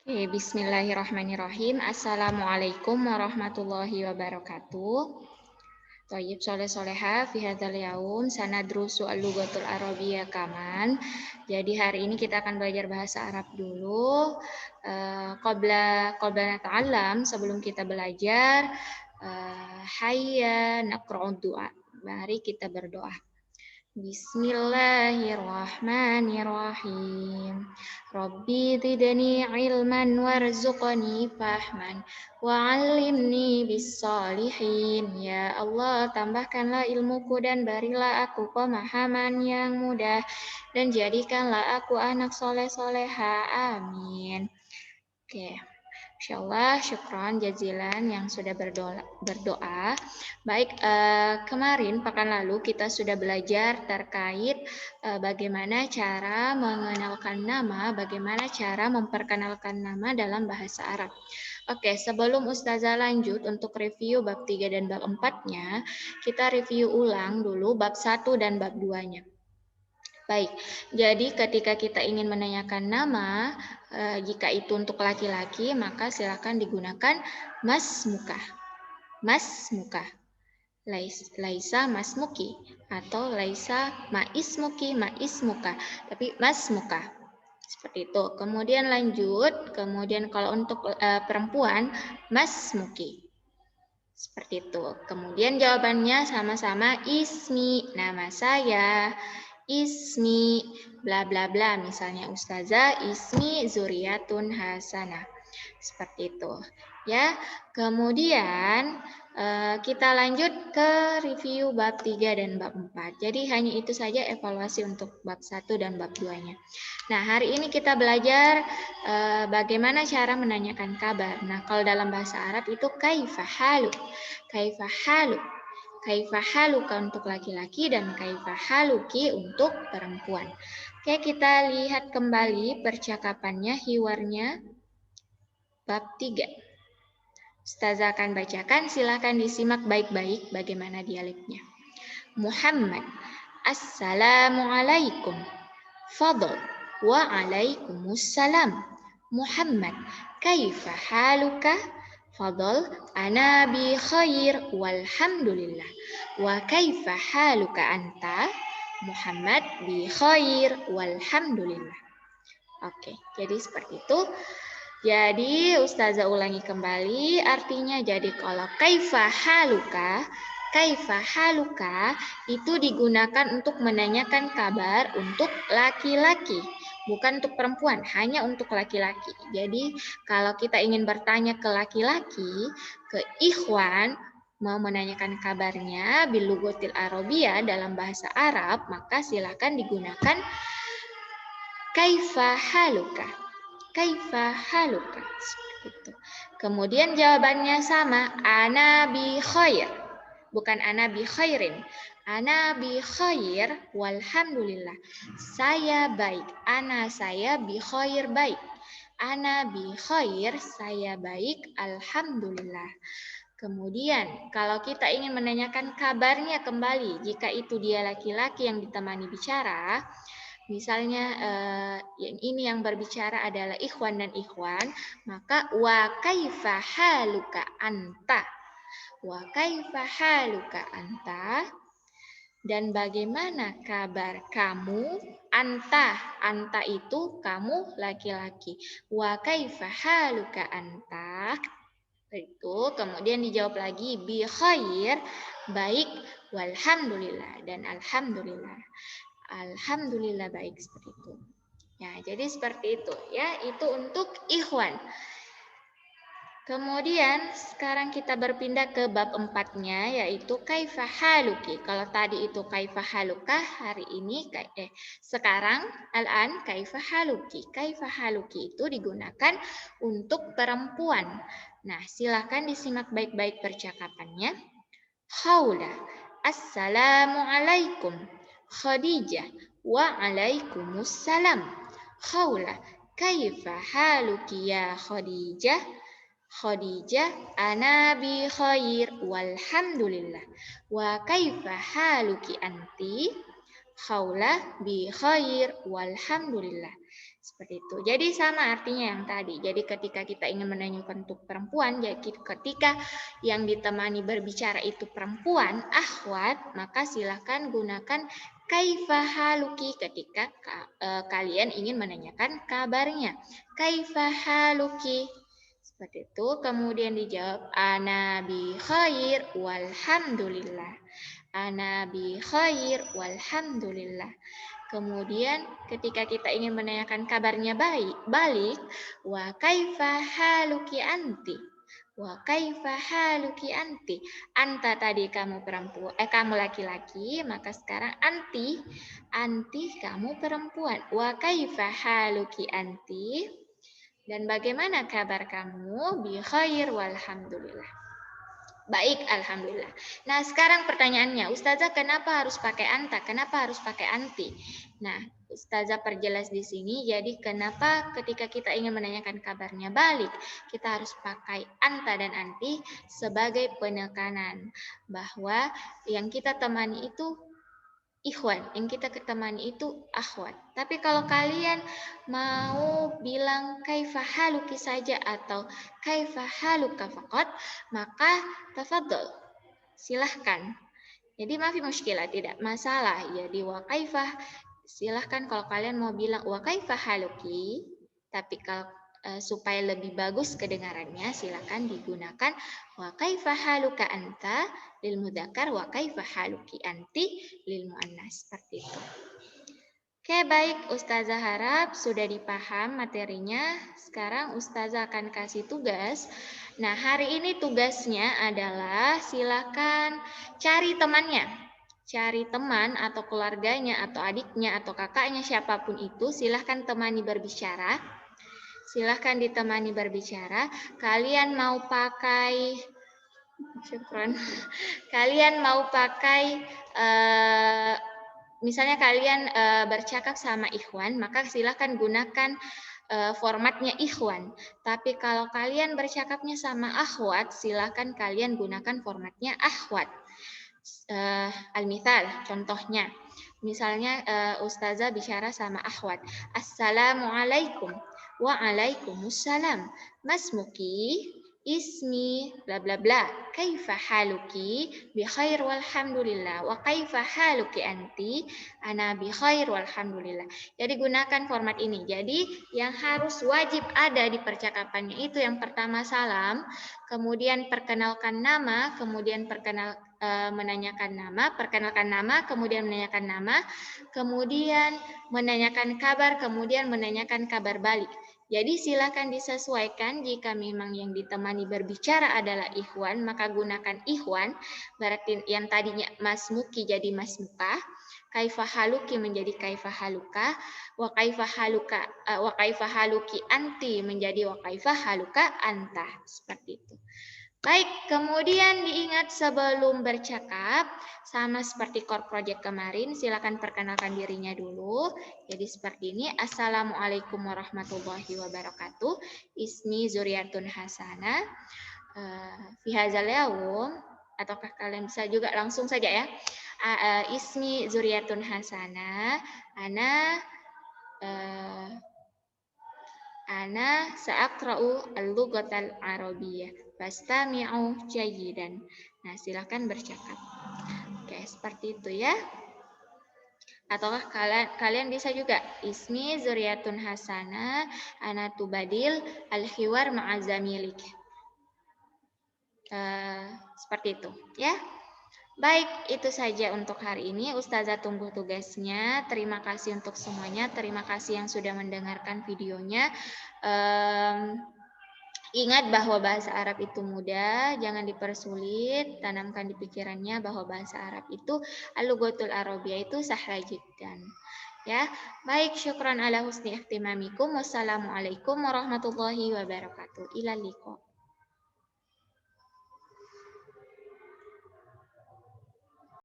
Bismillahirrahmanirrahim. Assalamualaikum warahmatullahi wabarakatuh. Thayyib soleh soleha fi hadzal yaum sanadrusu al-lughatul arabiyyah kaman. Jadi hari ini kita akan belajar bahasa Arab dulu. Qabla nata'allam, sebelum kita belajar, hayya naqra'ud du'a. Mari kita berdoa. Bismillahirrahmanirrahim. Rabbi zidni ilman warzuqni fahman wa'allimni bis-shalihin. Ya Allah, tambahkanlah ilmuku dan berilah aku pemahaman yang mudah dan jadikanlah aku anak soleh-soleha. Amin. Oke. Insyaallah, syukran jazilan yang sudah berdoa. Baik, kemarin pekan lalu kita sudah belajar terkait bagaimana cara mengenalkan nama, bagaimana cara memperkenalkan nama dalam bahasa Arab. Oke, sebelum Ustazah lanjut untuk review bab 3 dan bab 4-nya, kita review ulang dulu bab 1 dan bab 2-nya. Baik, jadi ketika kita ingin menanyakan nama, jika itu untuk laki-laki, maka silakan digunakan masmuka. Masmuka. Laisa masmuki. Atau laisa maismuki, maismuka. Tapi masmuka. Seperti itu. Kemudian lanjut. Kemudian kalau untuk perempuan, masmuki. Seperti itu. Kemudian jawabannya sama-sama ismi, nama saya. Ismi bla bla bla, misalnya Ustazah ismi Zuriatun Hasanah, seperti itu ya. Kemudian kita lanjut ke review bab 3 dan bab 4. Jadi hanya itu saja evaluasi untuk bab 1 dan bab 2-nya. Nah, hari ini kita belajar bagaimana cara menanyakan kabar. Nah, kalau dalam bahasa Arab itu kaifa haluk. Kaifa haluk. Kaifa haluka untuk laki-laki dan kaifa haluki untuk perempuan. Oke, kita lihat kembali percakapannya, hiwarnya bab 3. Ustazah akan bacakan, silahkan disimak baik-baik bagaimana dialeknya. Muhammad, Assalamualaikum. Fadl, wa alaikumussalam. Muhammad, kaifa haluka? Fadl, ana bi khair walhamdulillah. Wa kaifa haluka anta? Muhammad bi khair walhamdulillah. Oke, jadi seperti itu. Jadi Ustazah ulangi kembali artinya. Jadi kalau kaifa haluka itu digunakan untuk menanyakan kabar untuk laki-laki, bukan untuk perempuan, hanya untuk laki-laki. Jadi kalau kita ingin bertanya ke laki-laki, ke ikhwan, mau menanyakan kabarnya bil lughatil arabiyyah dalam bahasa Arab, maka silakan digunakan kaifa haluka. Kaifa haluka. Seperti itu. Kemudian jawabannya sama, ana bi khair. Bukan ana bi khairin. Ana bi khair walhamdulillah. Saya baik. Ana saya bi khair baik. Ana bi khair saya baik alhamdulillah. Kemudian kalau kita ingin menanyakan kabarnya kembali, jika itu dia laki-laki yang ditemani bicara, misalnya ini yang berbicara adalah ikhwan dan ikhwan, maka wa kaifa haluka anta. Wa kaifa haluka anta. Dan bagaimana kabar kamu? Anta itu kamu laki-laki. Wa kaifa haluka anta. Itu kemudian dijawab lagi bi khair, baik, walhamdulillah, dan alhamdulillah. Alhamdulillah baik, seperti itu. Ya, jadi seperti itu ya, itu untuk ikhwan. Kemudian sekarang kita berpindah ke bab 4-nya, yaitu kaifa haluki. Kalau tadi itu kaifa halukah, hari ini sekarang al-an kaifa haluki. Kaifa haluki itu digunakan untuk perempuan. Nah, silakan disimak baik-baik percakapannya. Khawla, assalamualaikum. Khadijah, wa alaikumussalam. Khawla, kaifa haluki ya Khadijah? Khadijah, ana bi khair walhamdulillah. Wa kaifa haluki anti? Khawla bi khair walhamdulillah. Seperti itu. Jadi sama artinya yang tadi. Jadi ketika kita ingin menanyakan untuk perempuan, jadi ketika yang ditemani berbicara itu perempuan, akhwat, maka silakan gunakan kaifa haluki ketika kalian ingin menanyakan kabarnya. Kaifa haluki. Seperti itu. Kemudian dijawab ana bi khair walhamdulillah. Ana bi khair walhamdulillah. Kemudian ketika kita ingin menanyakan kabarnya balik, wa kaifa haluki anti? Wa kaifa haluki anti? Anta tadi kamu perempuan, kamu laki-laki, maka sekarang anti kamu perempuan. Wa kaifa haluki anti? Dan bagaimana kabar kamu? Bi khair walhamdulillah. Baik, alhamdulillah. Nah, sekarang pertanyaannya, Ustazah kenapa harus pakai anta? Kenapa harus pakai anti? Nah, Ustazah perjelas di sini, jadi kenapa ketika kita ingin menanyakan kabarnya balik, kita harus pakai anta dan anti sebagai penekanan bahwa yang kita temani itu ikhwan, yang kita temani itu akhwat. Tapi kalau kalian mau bilang kaifa haluki saja atau kaifa haluka faqat, maka tafadhol, silahkan. Jadi mafi muskilah, tidak masalah. Jadi wa kaifah, silahkan kalau kalian mau bilang wa kaifah haluki, tapi kalau supaya lebih bagus kedengarannya, silakan digunakan wa kaifa haluka anta lil mudzakkar wa kaifa haluki anti lil muannas, seperti itu. Oke, baik, Ustazah harap sudah dipaham materinya. Sekarang Ustazah akan kasih tugas. Nah, hari ini tugasnya adalah silakan cari temannya. Cari teman atau keluarganya atau adiknya atau kakaknya siapapun itu, silahkan temani berbicara. Silahkan ditemani berbicara. Kalian mau pakai, syukron. Kalian mau pakai, misalnya kalian bercakap sama ikhwan, maka silahkan gunakan formatnya ikhwan. Tapi kalau kalian bercakapnya sama akhwat, silahkan kalian gunakan formatnya akhwat. Al-mithal, contohnya. Misalnya Ustazah bicara sama akhwat. Assalamualaikum. Waalaikumsalam. Masmuki, ismi, bla bla bla. Kaifa haluki? Bi khair walhamdulillah. Wa kaifa haluki anti? Ana bi khair walhamdulillah. Jadi gunakan format ini. Jadi yang harus wajib ada di percakapannya itu yang pertama salam, kemudian perkenalkan nama, kemudian menanyakan nama, perkenalkan nama, kemudian menanyakan nama, kemudian menanyakan kabar, kemudian menanyakan kabar balik. Jadi silakan disesuaikan jika memang yang ditemani berbicara adalah ikhwan, maka gunakan ikhwan, berarti yang tadinya masmuki jadi masmuka, kaifa haluki menjadi kaifa haluka, wa kaifa haluki anti menjadi wa kaifa haluka anta, seperti itu. Baik, kemudian diingat sebelum bercakap, sama seperti core project kemarin, silakan perkenalkan dirinya dulu. Jadi seperti ini, Assalamualaikum warahmatullahi wabarakatuh. Ismi Zuriatun Hasana. Fi hadzal yaum, ataukah kalian bisa juga langsung saja ya. Ismi Zuriatun Hasana. Ana sa'aqra'u al-lughatal arabiyyah. Fastami'u jayyidan. Nah, silakan bercakap. Oke, seperti itu ya. Ataukah kalian bisa juga ismi Zuriatun Hasana ana tubadil al-hiwar ma'azamilik. Seperti itu ya. Baik, itu saja untuk hari ini. Ustazah tunggu tugasnya. Terima kasih untuk semuanya. Terima kasih yang sudah mendengarkan videonya. Ingat bahwa bahasa Arab itu mudah, jangan dipersulit. Tanamkan di pikirannya bahwa bahasa Arab itu al-lughatul arabiyyah itu sahla jiddan. Ya, baik, syukran ala husni ihtimamikum. Wassalamualaikum warahmatullahi wabarakatuh. Ilal liqa.